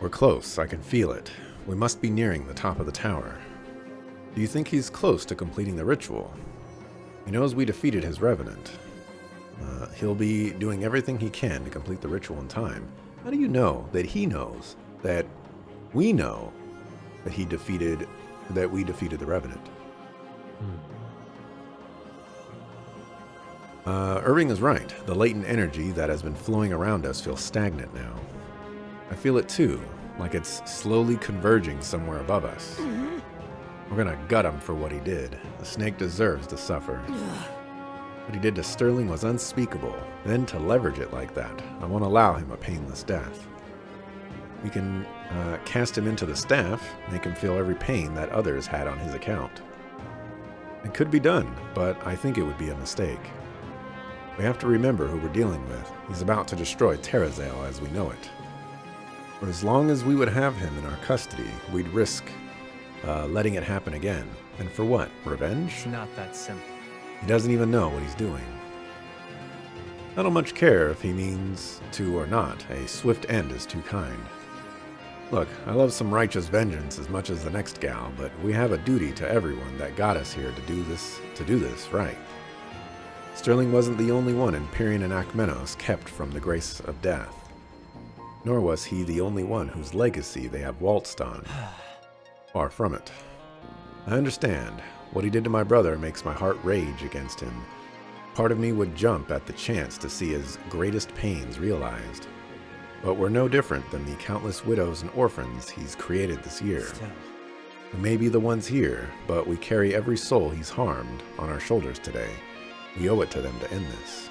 We're close. I can feel it. We must be nearing the top of the tower. Do you think he's close to completing the ritual? He knows we defeated his revenant. He'll be doing everything he can to complete the ritual in time. How do you know that he knows that we know that we defeated the revenant? Irving is right. The latent energy that has been flowing around us feels stagnant now. I feel it too, like it's slowly converging somewhere above us. We're gonna gut him for what he did. The snake deserves to suffer. What he did to Sterling was unspeakable. Then to leverage it like that, I won't allow him a painless death. We can cast him into the staff, make him feel every pain that others had on his account. It could be done, but I think it would be a mistake. We have to remember who we're dealing with. He's about to destroy Terrazale as we know it. For as long as we would have him in our custody, we'd risk letting it happen again. And for what? Revenge? It's not that simple. He doesn't even know what he's doing. I don't much care if he means to or not. A swift end is too kind. Look, I love some righteous vengeance as much as the next gal, but we have a duty to everyone that got us here to do this right. Sterling wasn't the only one Empyrean and Akmenos kept from the grace of death. Nor was he the only one whose legacy they have waltzed on. Far from it. I understand. What he did to my brother makes my heart rage against him. Part of me would jump at the chance to see his greatest pains realized. But we're no different than the countless widows and orphans he's created this year. We may be the ones here, but we carry every soul he's harmed on our shoulders today. We owe it to them to end this.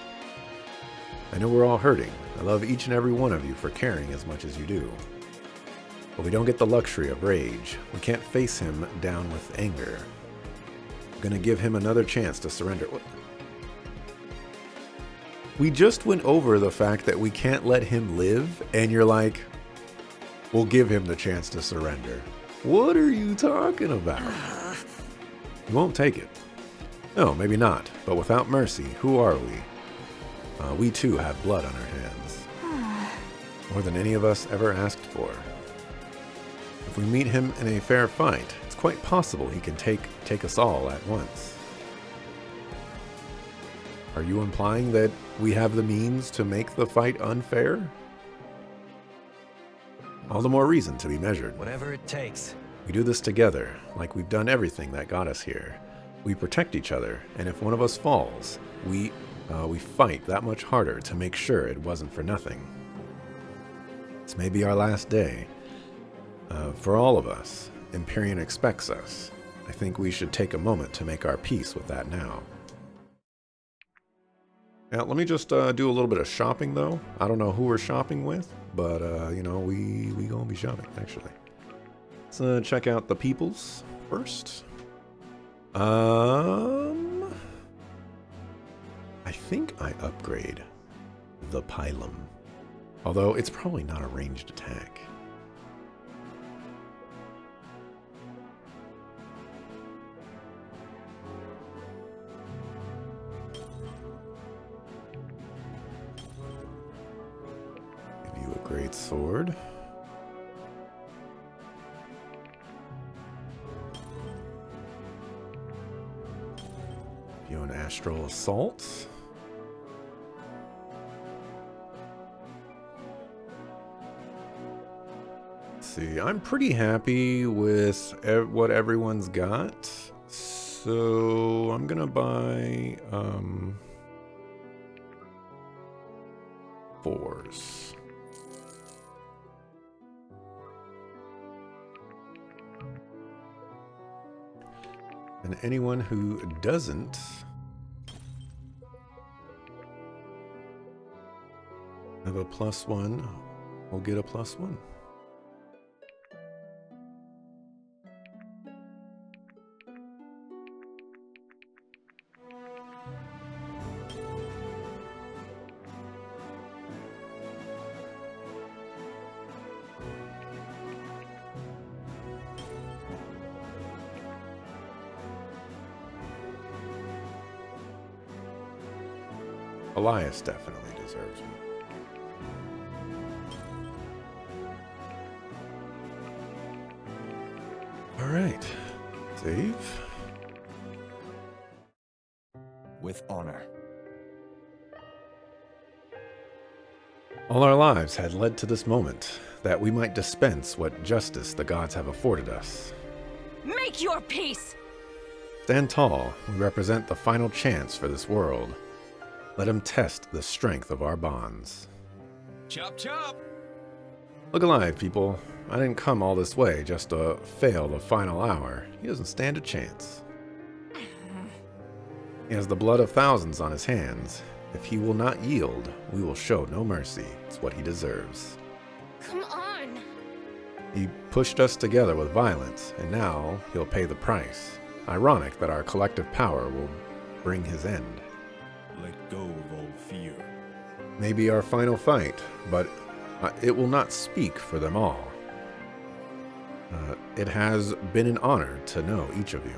I know we're all hurting. I love each and every one of you for caring as much as you do. But we don't get the luxury of rage. We can't face him down with anger. I'm gonna give him another chance to surrender. What? We just went over the fact that we can't let him live, and you're like, we'll give him the chance to surrender. What are you talking about? He won't take it. No, maybe not. But without mercy, who are we? We too have blood on our hands. More than any of us ever asked for. If we meet him in a fair fight, it's quite possible he can take us all at once. Are you implying that we have the means to make the fight unfair? All the more reason to be measured. Whatever it takes. We do this together, like we've done everything that got us here. We protect each other, and if one of us falls, we fight that much harder to make sure it wasn't for nothing. This may be our last day. For all of us, Empyrean expects us. I think we should take a moment to make our peace with that now. Now, let me just do a little bit of shopping, though. I don't know who we're shopping with, but, you know, we gonna be shopping, actually. Let's check out the peoples first. I think I upgrade the Pilum. Although, it's probably not a ranged attack. Great sword. You an astral assault. Let's see, I'm pretty happy with what everyone's got, so I'm gonna buy 4s. And anyone who doesn't have a +1 will get a +1. Elias definitely deserves one. Alright. Save. With honor. All our lives had led to this moment, that we might dispense what justice the gods have afforded us. Make your peace! Stand tall, we represent the final chance for this world. Let him test the strength of our bonds. Chop chop! Look alive, people. I didn't come all this way just to fail the final hour. He doesn't stand a chance. He has the blood of thousands on his hands. If he will not yield, we will show no mercy. It's what he deserves. Come on! He pushed us together with violence, and now he'll pay the price. Ironic that our collective power will bring his end. Let go of all fear. Maybe our final fight, but it will not speak for them all. It has been an honor to know each of you.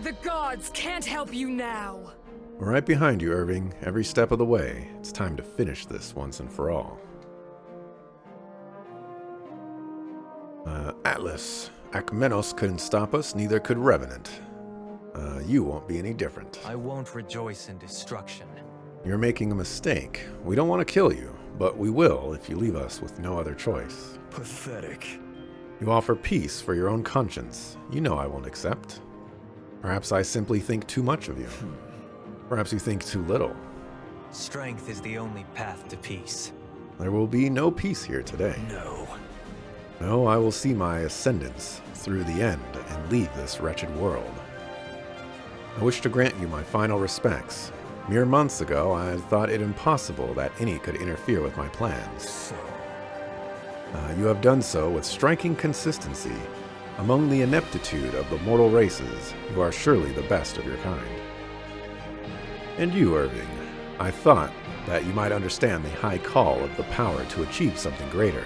The gods can't help you now! We're right behind you, Irving, every step of the way. It's time to finish this once and for all. Atlas. Akmenos couldn't stop us, neither could Revenant. You won't be any different. I won't rejoice in destruction. You're making a mistake. We don't want to kill you, but we will if you leave us with no other choice. Pathetic. You offer peace for your own conscience. You know I won't accept. Perhaps I simply think too much of you. Perhaps you think too little. Strength is the only path to peace. There will be no peace here today. No. No, I will see my ascendance through the end and leave this wretched world. I wish to grant you my final respects. Mere months ago, I had thought it impossible that any could interfere with my plans. So. You have done so with striking consistency. Among the ineptitude of the mortal races, you are surely the best of your kind. And you, Irving, I thought that you might understand the high call of the power to achieve something greater,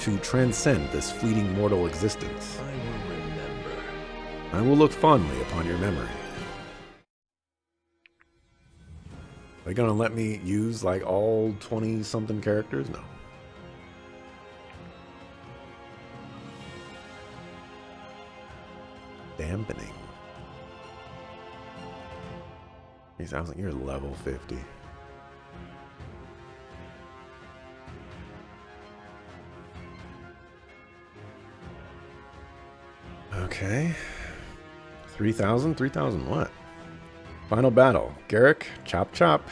to transcend this fleeting mortal existence. I will remember. I will look fondly upon your memory. Are they gonna let me use like all 20-something characters? No. Dampening. He sounds like you're level 50. Okay. 3,000? 3,000 what? Final battle. Garrick, chop chop.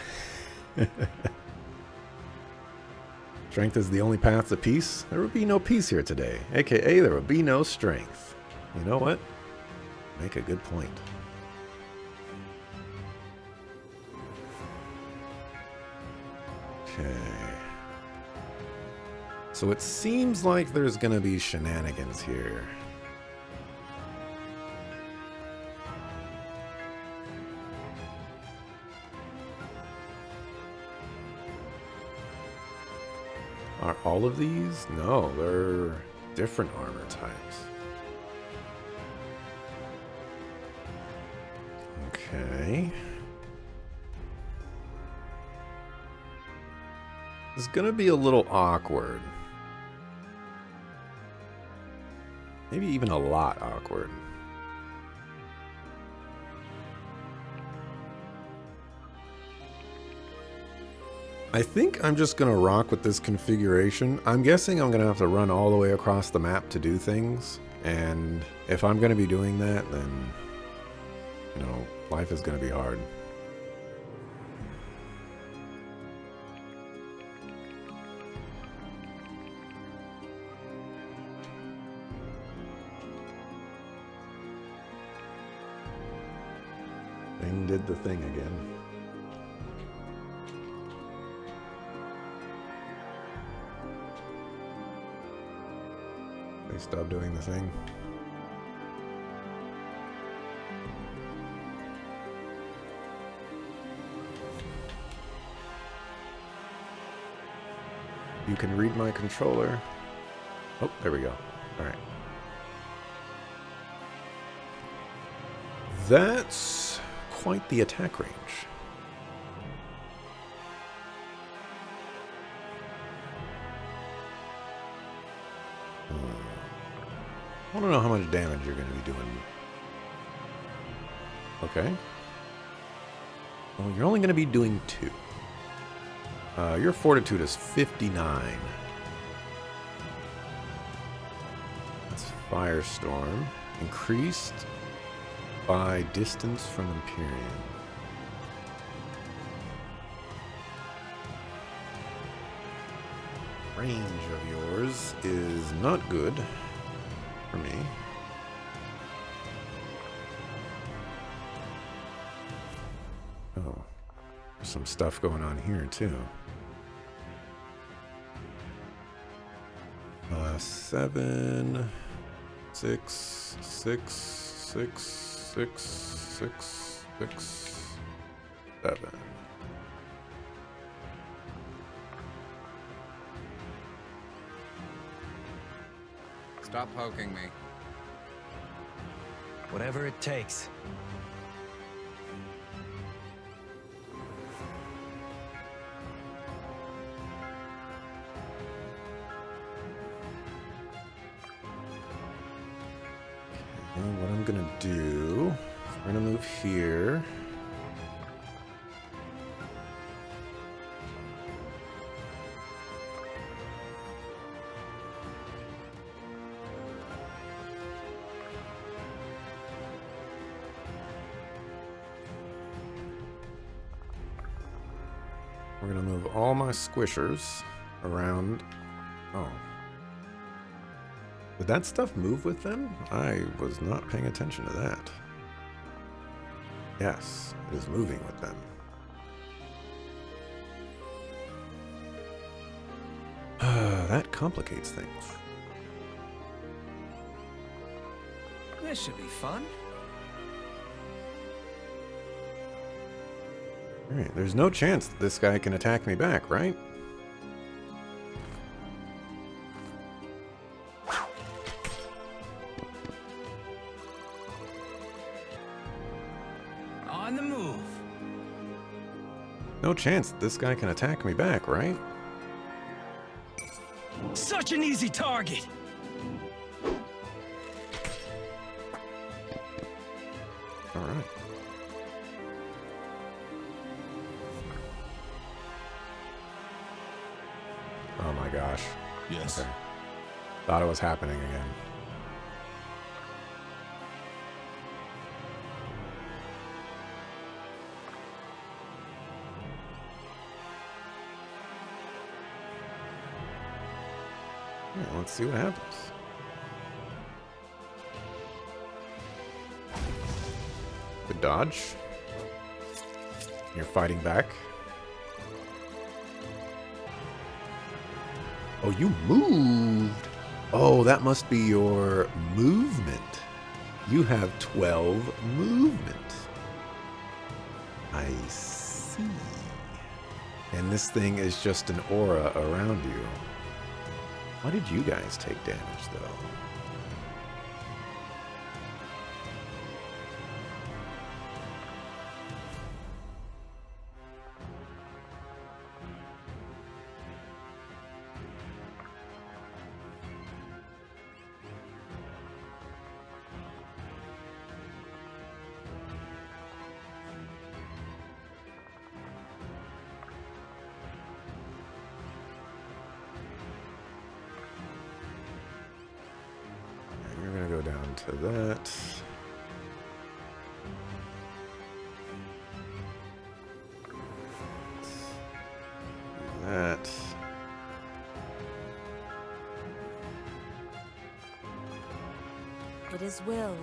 Strength is the only path to peace. There would be no peace here today. AKA, there would be no strength. You know what? Make a good point. Okay. So it seems like there's gonna be shenanigans here. Are all of these? No, they're different armor types. Okay. It's gonna be a little awkward. Maybe even a lot awkward. I think I'm just gonna rock with this configuration. I'm guessing I'm gonna have to run all the way across the map to do things. And if I'm gonna be doing that, then, you know, life is gonna be hard. Thing did the thing again. They stopped doing the thing. You can read my controller. Oh, there we go. All right. That's quite the attack range. I want to know how much damage you're going to be doing. Okay. Well, you're only going to be doing 2. Your fortitude is 59. That's Firestorm. Increased by distance from Empyrean. Range of yours is not good for me. Oh, there's some stuff going on here too. 7, 6, 6, 6, 6, 6, 6, 7. Stop poking me. Whatever it takes. And what I'm gonna do, we're gonna move here. We're gonna move all my squishers around. Oh. Did that stuff move with them? I was not paying attention to that. Yes, it is moving with them. That complicates things. This should be fun. Alright, there's no chance that this guy can attack me back, right? On the move. No chance that this guy can attack me back, right? Such an easy target. Alright. Oh my gosh. Yes. Okay. Thought it was happening again. Yeah, let's see what happens. Good dodge. You're fighting back. Oh, you moved. Oh, that must be your movement. You have 12 movement. I see. And this thing is just an aura around you. Why did you guys take damage, though? You're gonna go down to that. That. It is willed.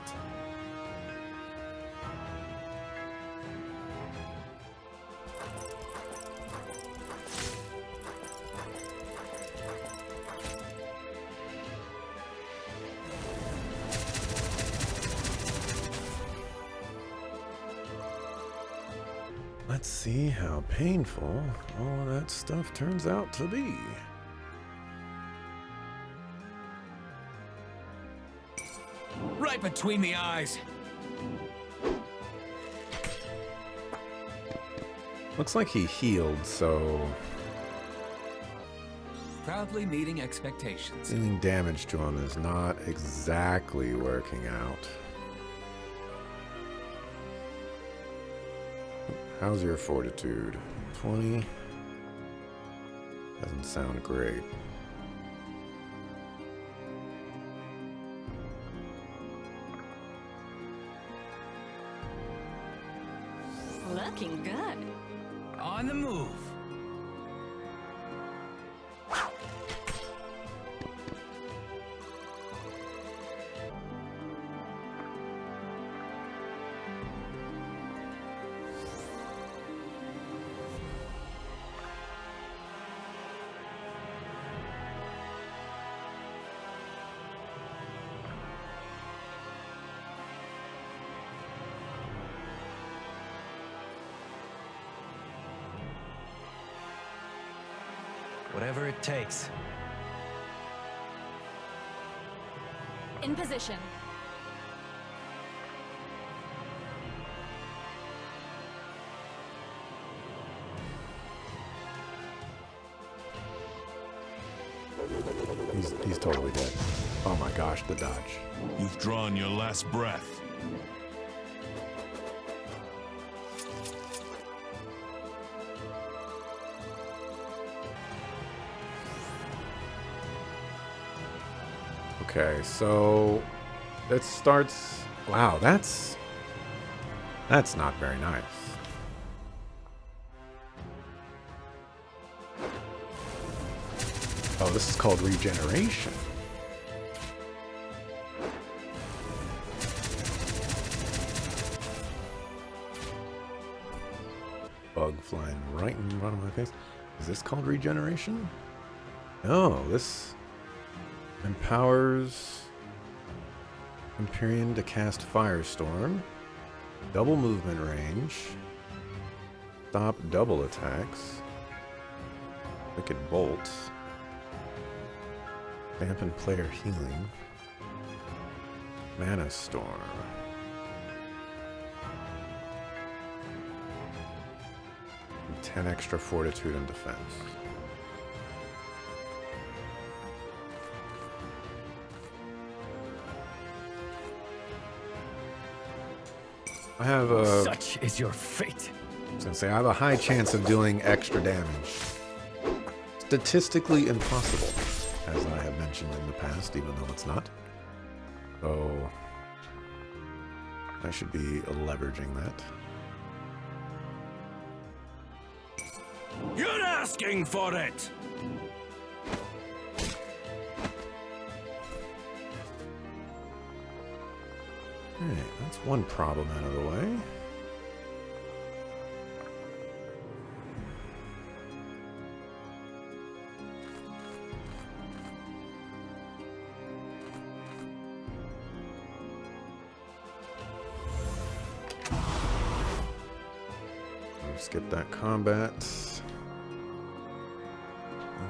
Let's see how painful all of that stuff turns out to be. Right between the eyes. Looks like he healed, so Proudly meeting expectations. Dealing damage to him is not exactly working out. How's your fortitude? 20? Doesn't sound great. Looking good. On the move. Whatever it takes. In position. He's totally dead. Oh my gosh, the dodge. You've drawn your last breath. Okay, so it starts. Wow, that's not very nice. Oh, this is called regeneration. Bug flying right in front of my face. Is this called regeneration? No, this empowers Empyrean to cast Firestorm, double movement range, stop double attacks, Wicked Bolt, dampen player healing, Mana Storm. And 10 extra fortitude and defense. I have a. Such is your fate. I was gonna say I have a high chance of doing extra damage. Statistically impossible, as I have mentioned in the past, even though it's not. So I should be leveraging that. You're asking for it! Alright, that's one problem out of the way. Skip that combat.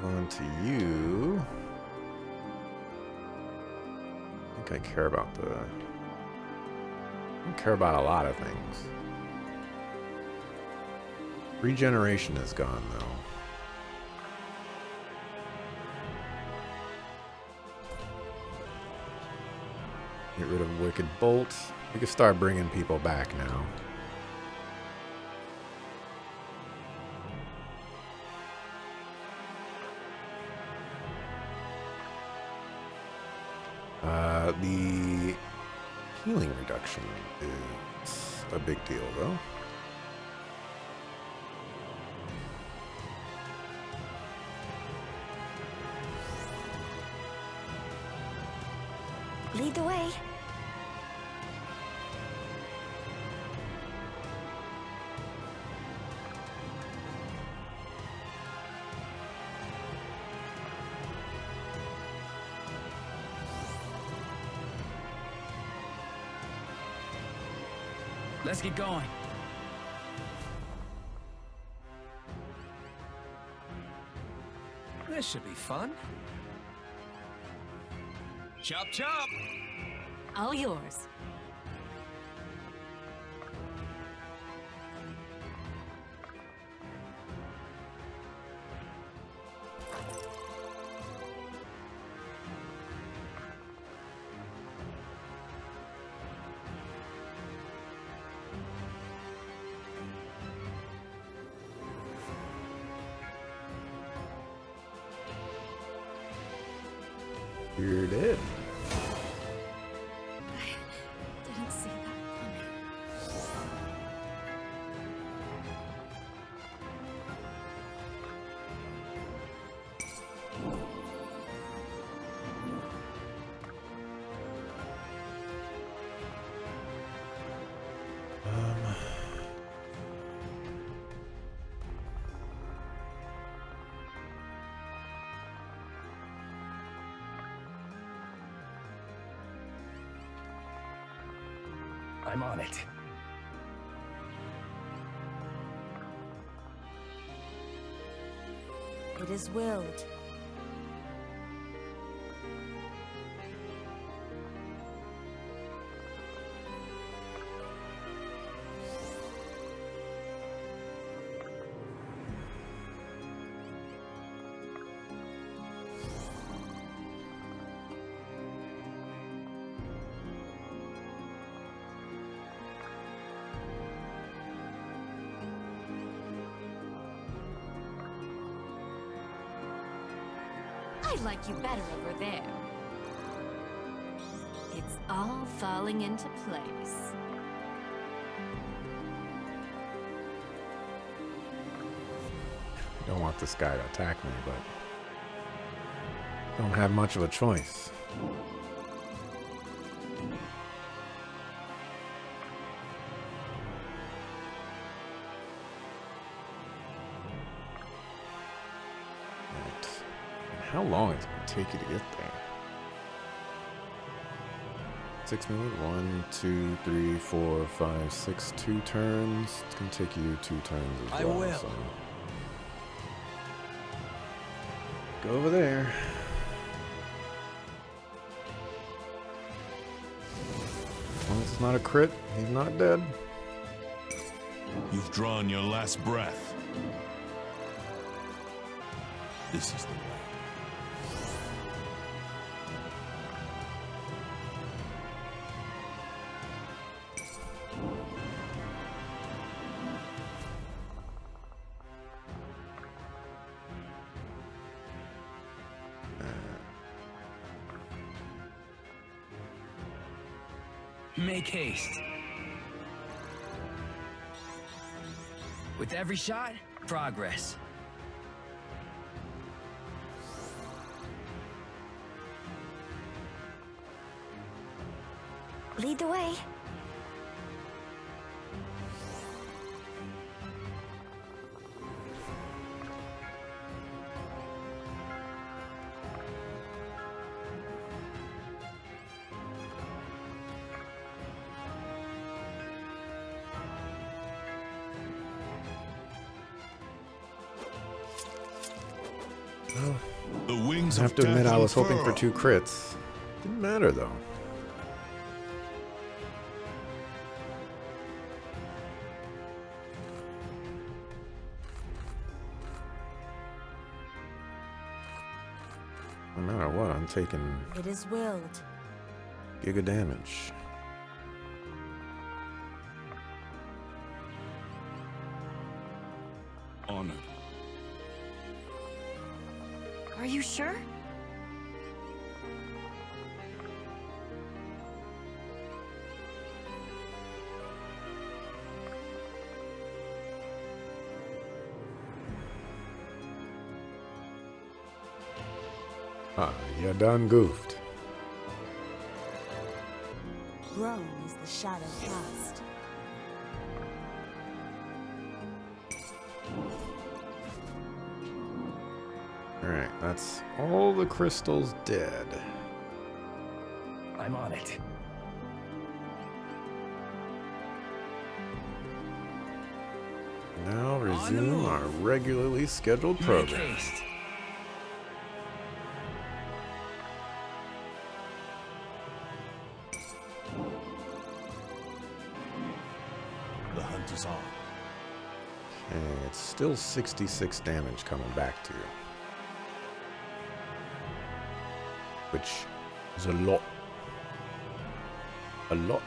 Move on to you. I think I care about the... I don't care about a lot of things. Regeneration is gone, though. Get rid of Wicked Bolt. We can start bringing people back now. The healing reduction is a big deal, though. Lead the way. Let's get going. This should be fun. Chop chop! All yours. You're dead. Didn't see that coming. I'm on it. It is willed. I like you better over there. It's all falling into place. Don't want this guy to attack me, but don't have much of a choice. Right. And how long is it going to take you to get there? 6 minutes. 1, 2, 3, 4, 5, 6. 2 turns. It's going to take you 2 turns as I well. will. So. Go over there. As long as it's not a crit, he's not dead. You've drawn your last breath. This is the way. Make haste. With every shot, progress. Lead the way. Well, The wings I have of to admit death I was hoping for unfurl. 2 crits. Didn't matter though. No matter what, I'm taking It is willed. giga damage. Honored. Are you sure? Ah, you done goofed. Grown is the shadow cast. Alright, that's all the crystals dead. I'm on it. Now the resume move. our regularly scheduled Make program. haste. The hunt is on. Okay, it's still 66 damage coming back to you. Which is a lot. A lot.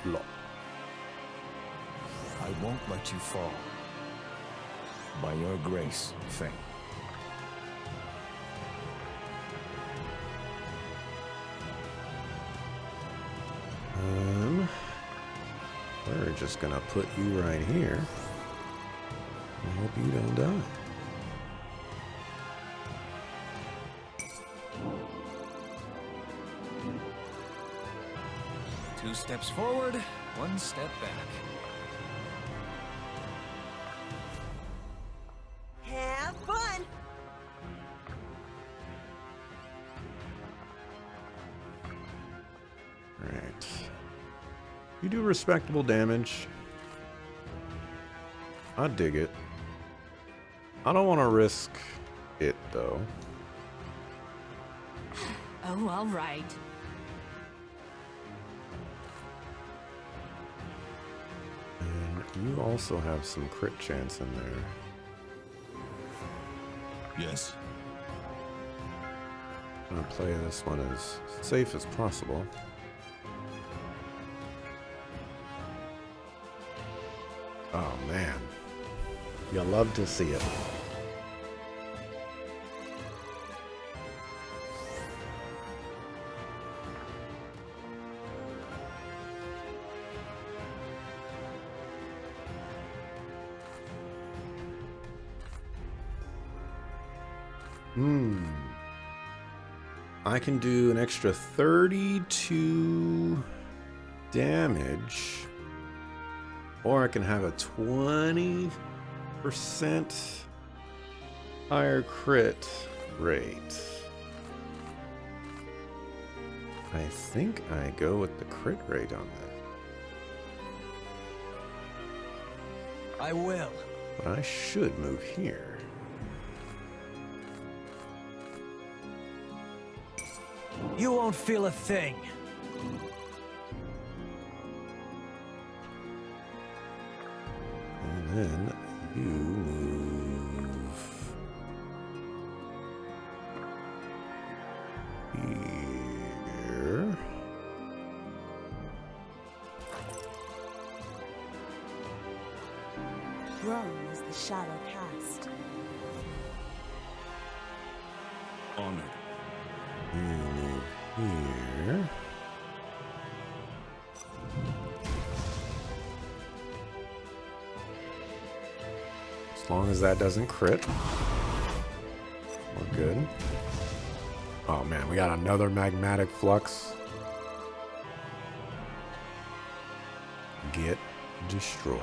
I won't let you fall. By your grace, Fate. just gonna put you right here. I hope you don't die. Two steps forward, one step back. Have fun! Alright. You do respectable damage. I dig it. I don't want to risk it, though. Oh, all right. And you also have some crit chance in there. Yes. I'm gonna play this one as safe as possible. Oh man. You'll love to see it. I can do an extra 32 damage, or I can have a 20% higher crit rate. I think I go with the crit rate on that. I will. But I should move here. You won't feel a thing. And then you move here. Grown is the shadow cast. Honored. You move here. As long as that doesn't crit, we're good. Oh man, we got another magmatic flux. Get destroyed.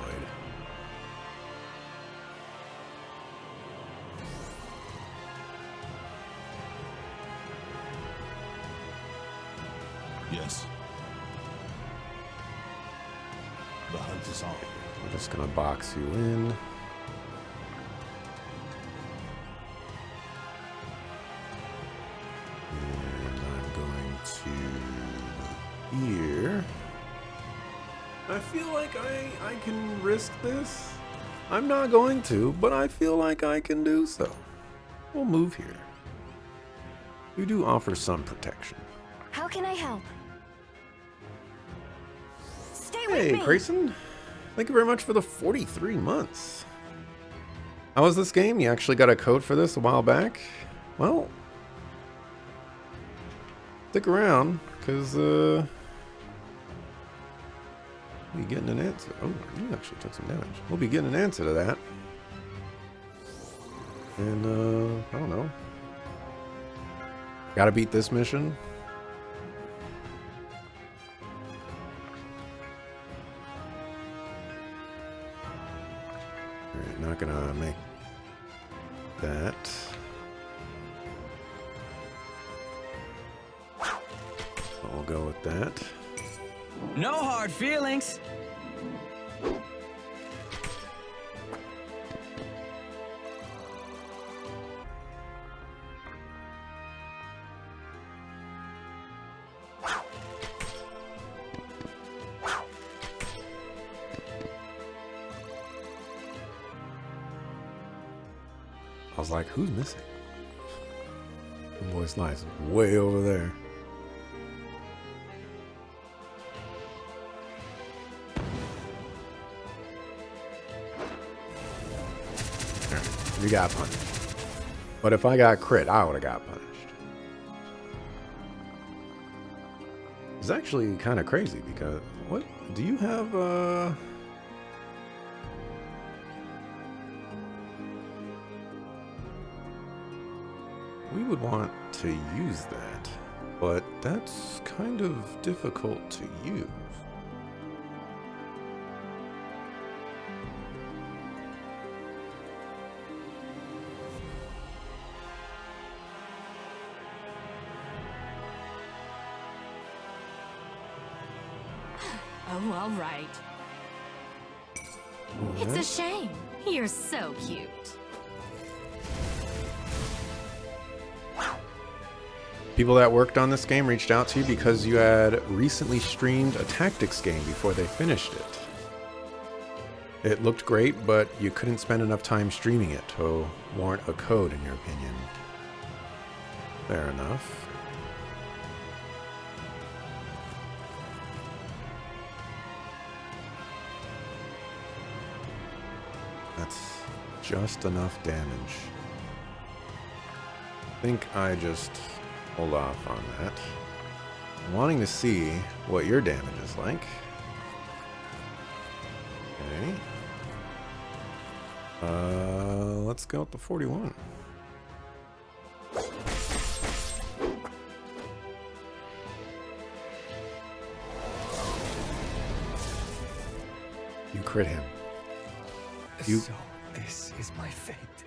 Yes. The hunt is on. We're just gonna box you in. And I'm going to here. I feel like I can risk this. I'm not going to, but I feel like I can do so. We'll move here. You do offer some protection. How can I help? Stay Hey, with me! Grayson. Thank you very much for the 43 months. How was this game? You actually got a code for this a while back? Well, stick around, because, we'll be getting an answer. Oh, you actually took some damage. We'll be getting an answer to that. And, I don't know. Gotta beat this mission. Alright, not gonna make that. I'll go with that. No hard feelings. I was like, who's missing? The voice lies way over there. Alright, you got punished. But if I got crit, I would have got punished. It's actually kind of crazy because, what? Do you have, we would want to use that, but that's kind of difficult to use. Oh, all right. It's a shame. You're so cute. People that worked on this game reached out to you because you had recently streamed a tactics game before they finished it. It looked great, but you couldn't spend enough time streaming it to warrant a code, in your opinion. Fair enough. That's just enough damage. I think I just hold off on that. I'm wanting to see what your damage is like. Okay. Let's go with the 41. You crit him. You... So this is my fate.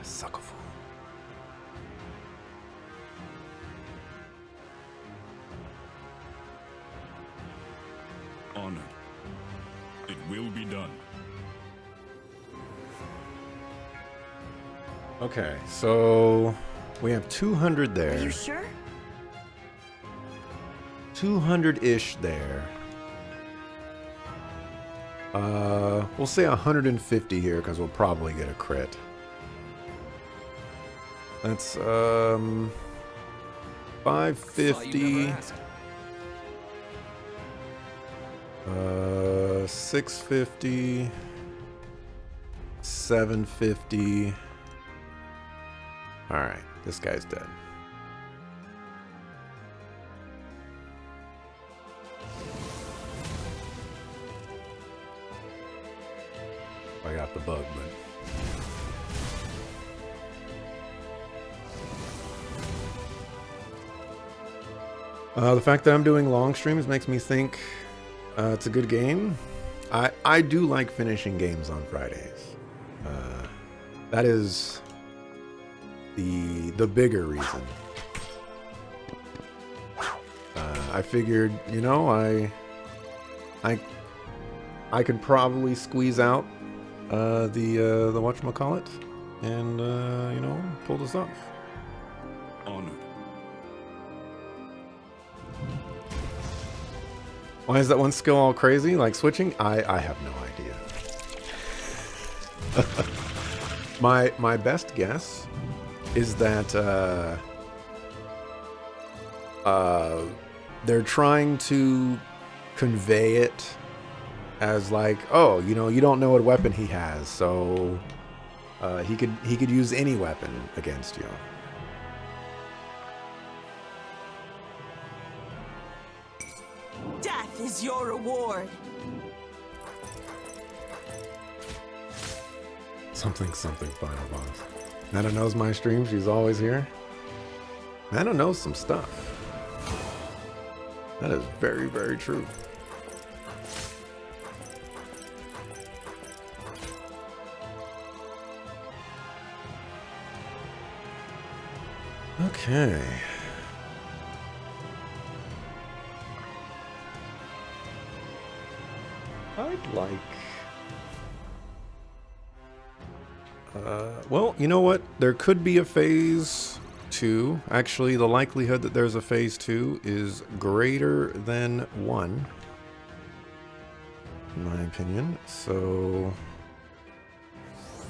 Sucklefool. Honored. It will be done. Okay, so we have 200 there. Are you sure? 200-ish there. We'll say 150 here because we'll probably get a crit. That's 550. 650. 750. All right, this guy's dead. I got the bug, but the fact that I'm doing long streams makes me think it's a good game. I do like finishing games on Fridays. That is the bigger reason. I figured, you know, I could probably squeeze out the whatchamacallit and you know, pull this off. Honored. Why is that one skill all crazy, like switching? I have no idea. my best guess is that they're trying to convey it as like, oh, you know, you don't know what weapon he has, so he could use any weapon against you. Death is your reward. Something final boss. Nana knows my stream, she's always here. Nana knows some stuff. That is very, very true. Okay. I'd like... well, you know what? There could be a phase 2. Actually, the likelihood that there's a phase 2 is greater than 1. In my opinion. So...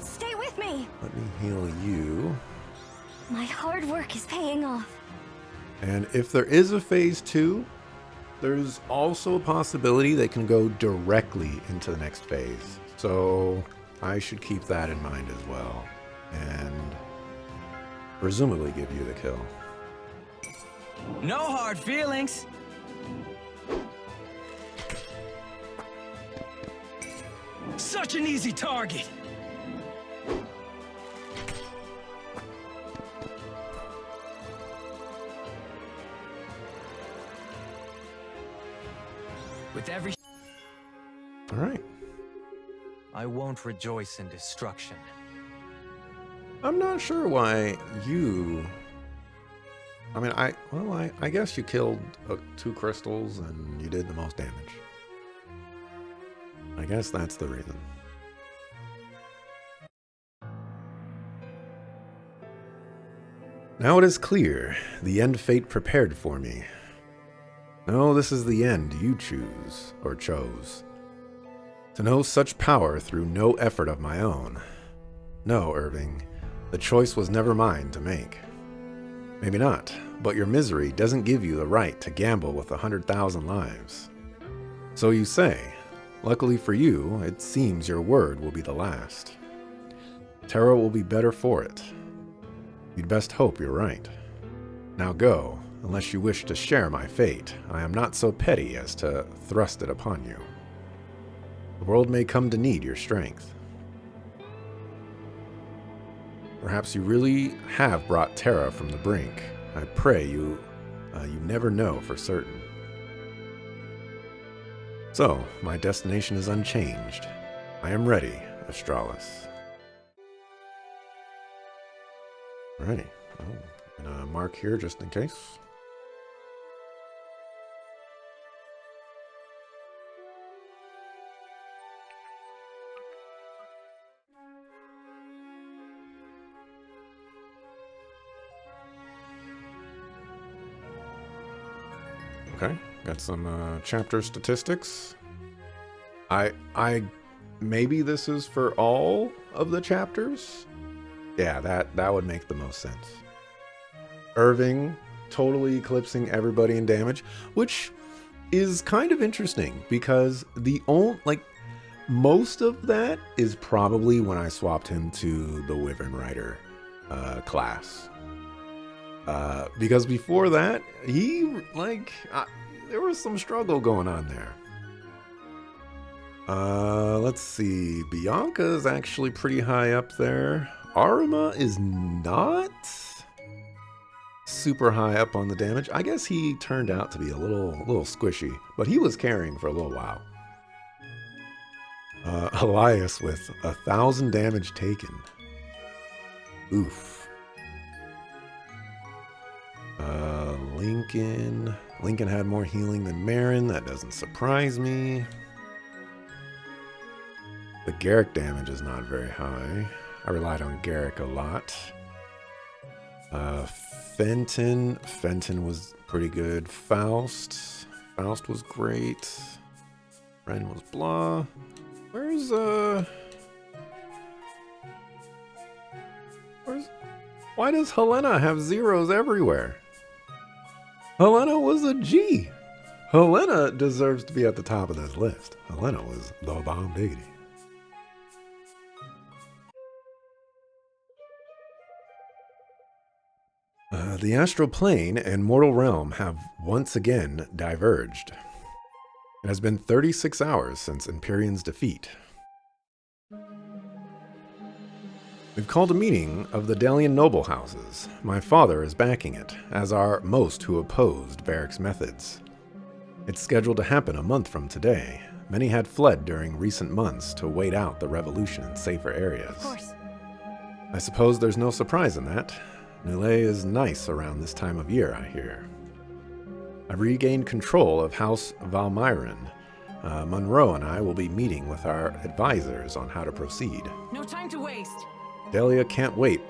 Stay with me. let me heal you. My hard work is paying off. And if there is a phase 2, there's also a possibility they can go directly into the next phase. So I should keep that in mind as well. And presumably give you the kill. No hard feelings. Such an easy target. I won't rejoice in destruction. I'm not sure why you... I mean, I guess you killed 2 crystals and you did the most damage. I guess that's the reason. Now it is clear, the end fate prepared for me. No, this is the end you choose, or chose. To know such power through no effort of my own. No, Irving, the choice was never mine to make. Maybe not, but your misery doesn't give you the right to gamble with 100,000 lives. So you say. Luckily for you, it seems your word will be the last. Terra will be better for it. You'd best hope you're right. Now go, unless you wish to share my fate. I am not so petty as to thrust it upon you. The world may come to need your strength. Perhaps you really have brought Terra from the brink. I pray you never know for certain. So, my destination is unchanged. I am ready, Astralis. Alrighty. I'm gonna mark here just in case. Okay, got some chapter statistics. I maybe this is for all of the chapters. Yeah, that would make the most sense. Irving totally eclipsing everybody in damage, which is kind of interesting because most of that is probably when I swapped him to the Wyvern Rider class. Because before that, there was some struggle going on there. Let's see. Bianca is actually pretty high up there. Arima is not super high up on the damage. I guess he turned out to be a little squishy, but he was carrying for a little while. Elias with 1,000 damage taken. Oof. Lincoln had more healing than Marin. That doesn't surprise me. The Garrick damage is not very high. I relied on Garrick a lot. Fenton was pretty good. Faust was great. Ren was blah. Why does Helena have zeros everywhere? Helena was a G. Helena deserves to be at the top of this list. Helena was the bomb diggity. The astral plane and mortal realm have once again diverged. It has been 36 hours since Empyrean's defeat. We've called a meeting of the Delian noble houses. My father is backing it, as are most who opposed Varric's methods. It's scheduled to happen a month from today. Many had fled during recent months to wait out the revolution in safer areas. Of course. I suppose there's no surprise in that. Nulay is nice around this time of year, I hear. I've regained control of House Valmyron. Monroe and I will be meeting with our advisors on how to proceed. No time to waste. Delia can't wait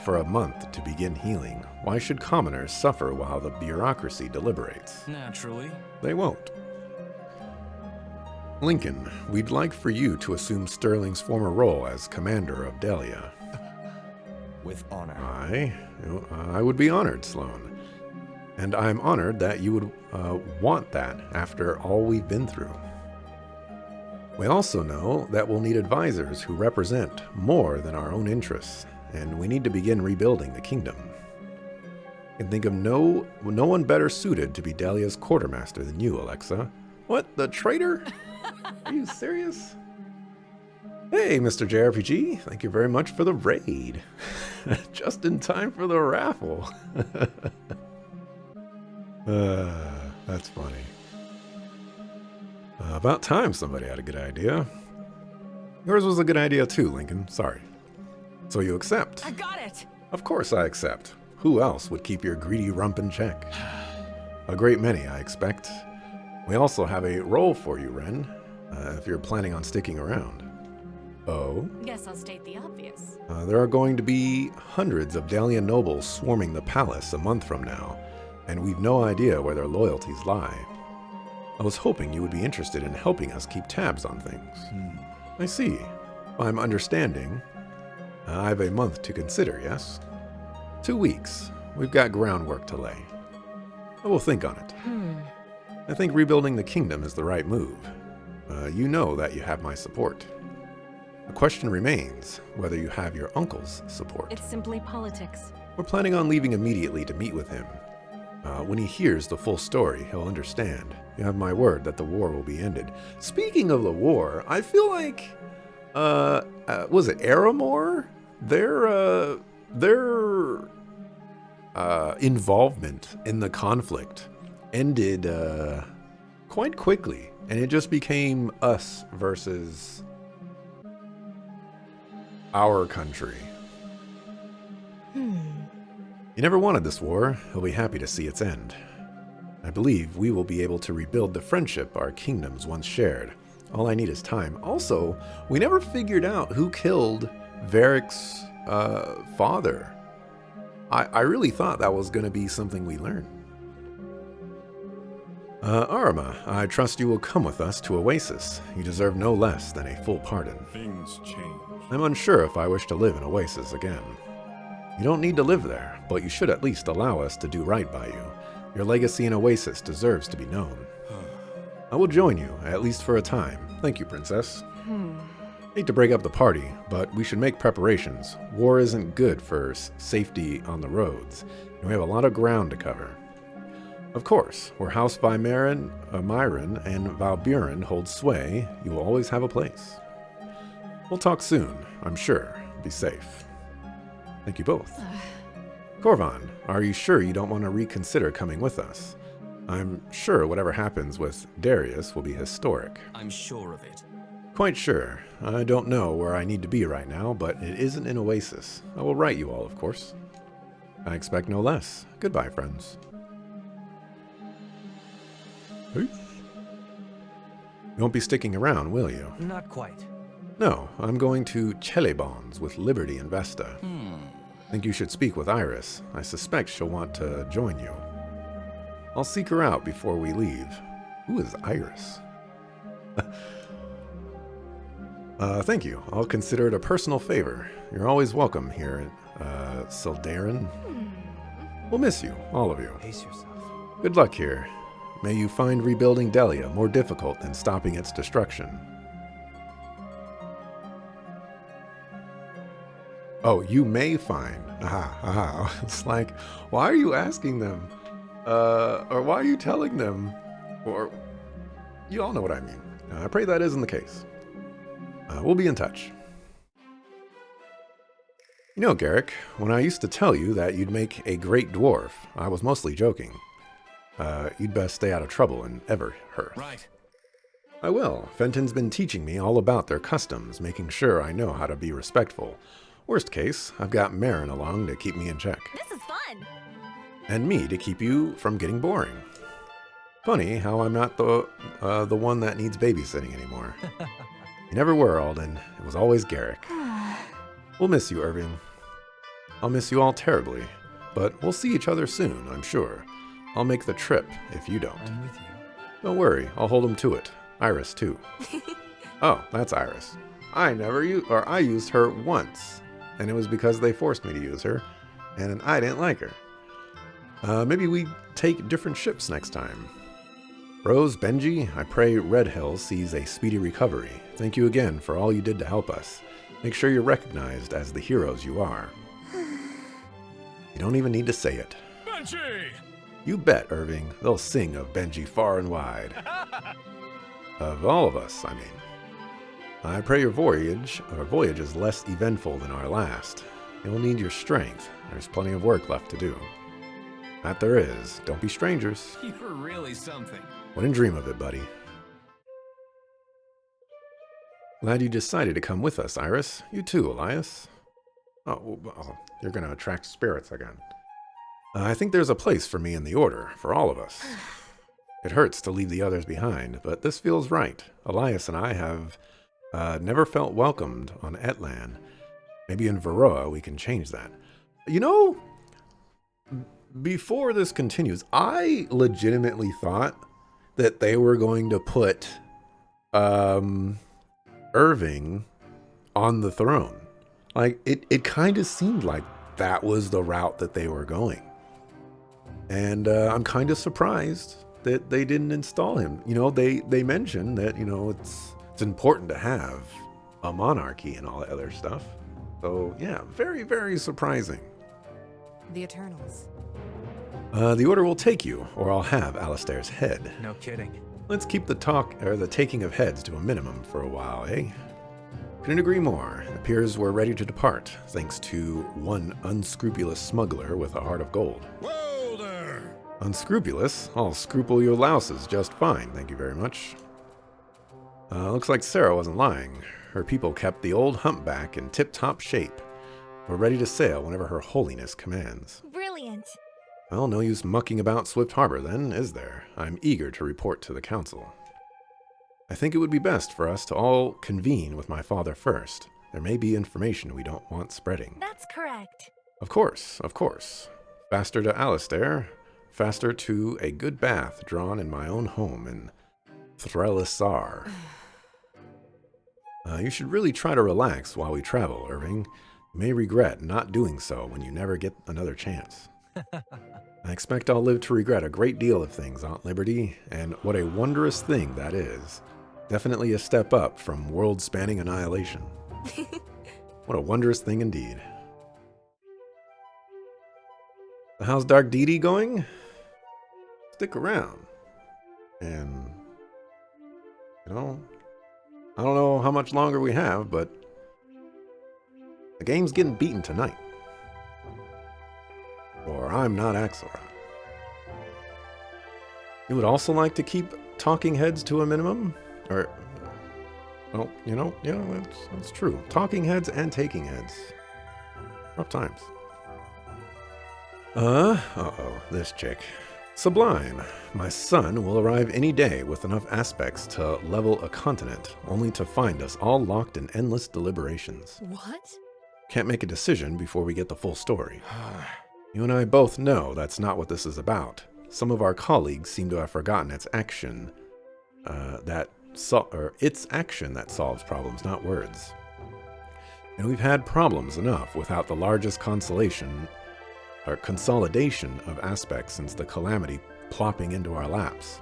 for a month to begin healing. Why should commoners suffer while the bureaucracy deliberates? Naturally. They won't. Lincoln, we'd like for you to assume Sterling's former role as commander of Delia. With honor. I would be honored, Sloane. And I'm honored that you would want that after all we've been through. We also know that we'll need advisors who represent more than our own interests, and we need to begin rebuilding the kingdom. I can think of no one better suited to be Delia's quartermaster than you, Alexa. What, the traitor? Are you serious? Hey, Mr. JRPG, thank you very much for the raid. Just in time for the raffle. That's funny. About time somebody had a good idea. Yours was a good idea too, Lincoln. Sorry. So you accept? I got it! Of course I accept. Who else would keep your greedy rump in check? A great many, I expect. We also have a role for you, Ren, if you're planning on sticking around. Oh? Guess I'll state the obvious. There are going to be hundreds of Dalian nobles swarming the palace a month from now, and we've no idea where their loyalties lie. I was hoping you would be interested in helping us keep tabs on things. I see. I'm understanding. I have a month to consider, yes? 2 weeks. We've got groundwork to lay. I will think on it. I think rebuilding the kingdom is the right move. You know that you have my support. The question remains whether you have your uncle's support. It's simply politics. We're planning on leaving immediately to meet with him. When he hears the full story, he'll understand. You have my word that the war will be ended. Speaking of the war, I feel like, was it Aramor? Their involvement in the conflict ended quite quickly, and it just became us versus our country. You never wanted this war. He'll be happy to see its end. I believe we will be able to rebuild the friendship our kingdoms once shared. All I need is time. Also, we never figured out who killed Varric's father. I really thought that was going to be something we learned. Arma, I trust you will come with us to Oasis. You deserve no less than a full pardon. Things change. I'm unsure if I wish to live in Oasis again. You don't need to live there, but you should at least allow us to do right by you. Your legacy in Oasis deserves to be known. I will join you, at least for a time. Thank you, Princess. Hate to break up the party, but we should make preparations. War isn't good for safety on the roads, and we have a lot of ground to cover. Of course, where House Myron and Valburen hold sway, you will always have a place. We'll talk soon, I'm sure. Be safe. Thank you both. Corvan, are you sure you don't want to reconsider coming with us? I'm sure whatever happens with Darius will be historic. I'm sure of it. Quite sure. I don't know where I need to be right now, but it isn't an Oasis. I will write you all, of course. I expect no less. Goodbye, friends. Peace. You won't be sticking around, will you? Not quite. No, I'm going to Chelebons with Liberty and Vesta. Think you should speak with Iris. I suspect she'll want to join you. I'll seek her out before we leave. Who is Iris? Thank you. I'll consider it a personal favor. You're always welcome here at Sildarin. We'll miss you, all of you. Pace yourself. Good luck here. May you find rebuilding Delia more difficult than stopping its destruction. Oh, you may find. It's like, why are you asking them? Or why are you telling them? Or, you all know what I mean. I pray that isn't the case. We'll be in touch. You know, Garrick, when I used to tell you that you'd make a great dwarf, I was mostly joking. You'd best stay out of trouble in Everhearth. Right. I will. Fenton's been teaching me all about their customs, making sure I know how to be respectful. Worst case, I've got Marin along to keep me in check. This is fun. And me to keep you from getting boring. Funny how I'm not the one that needs babysitting anymore. You never were, Alden. It was always Garrick. We'll miss you, Irving. I'll miss you all terribly, but we'll see each other soon, I'm sure. I'll make the trip if you don't. I'm with you. Don't worry, I'll hold him to it. Iris, too. Oh, that's Iris. I used her once, and it was because they forced me to use her, and I didn't like her. Maybe we take different ships next time. Rose, Benji, I pray Red Hill sees a speedy recovery. Thank you again for all you did to help us. Make sure you're recognized as the heroes you are. You don't even need to say it. Benji! You bet, Irving. They'll sing of Benji far and wide. Of all of us, I mean. I pray your voyage is less eventful than our last. You'll need your strength. There's plenty of work left to do. That there is. Don't be strangers. You're really something. Wouldn't dream of it, buddy. Glad you decided to come with us, Iris. You too, Elias. Oh, well, you're going to attract spirits again. I think there's a place for me in the Order, for all of us. It hurts to leave the others behind, but this feels right. Elias and I have never felt welcomed on Etlan. Maybe in Varroa we can change that. You know, before this continues, I legitimately thought that they were going to put Irving on the throne. Like, it kind of seemed like that was the route that they were going. And I'm kind of surprised that they didn't install him. You know, they mentioned that, you know, it's important to have a monarchy and all that other stuff. So, yeah, very, very surprising. The Eternals. The Order will take you, or I'll have Alistair's head. No kidding. Let's keep the taking of heads to a minimum for a while, eh? Couldn't agree more. It appears we're ready to depart, thanks to one unscrupulous smuggler with a heart of gold. Whoa there! Unscrupulous? I'll scruple your louses just fine, thank you very much. Looks like Sarah wasn't lying. Her people kept the old humpback in tip-top shape. We're ready to sail whenever Her Holiness commands. Brilliant. Well, no use mucking about Swift Harbor then, is there? I'm eager to report to the council. I think it would be best for us to all convene with my father first. There may be information we don't want spreading. That's correct. Of course, of course. Faster to Alistair, faster to a good bath drawn in my own home in Threllisar. You should really try to relax while we travel, Irving. You may regret not doing so when you never get another chance. I expect I'll live to regret a great deal of things, Aunt Liberty, and what a wondrous thing that is. Definitely a step up from world-spanning annihilation. What a wondrous thing indeed. So how's Dark Deity going? Stick around. And, you know, I don't know how much longer we have, but the game's getting beaten tonight. Or I'm not Axelrod. You would also like to keep talking heads to a minimum? Or, well, you know, that's true. Talking heads and taking heads. Rough times. Uh-oh, this chick. Sublime. My son will arrive any day with enough aspects to level a continent, only to find us all locked in endless deliberations. What? Can't make a decision before we get the full story. You and I both know that's not what this is about. Some of our colleagues seem to have forgotten its action it's action that solves problems, not words. And we've had problems enough without the largest consolidation of aspects since the calamity plopping into our laps.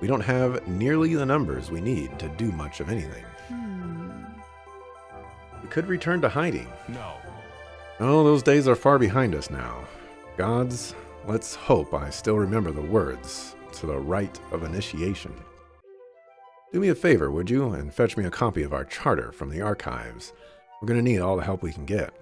We don't have nearly the numbers we need to do much of anything. We could return to hiding. No. Oh, those days are far behind us now. Gods, let's hope I still remember the words to the rite of initiation. Do me a favor, would you, and fetch me a copy of our charter from the archives. We're going to need all the help we can get.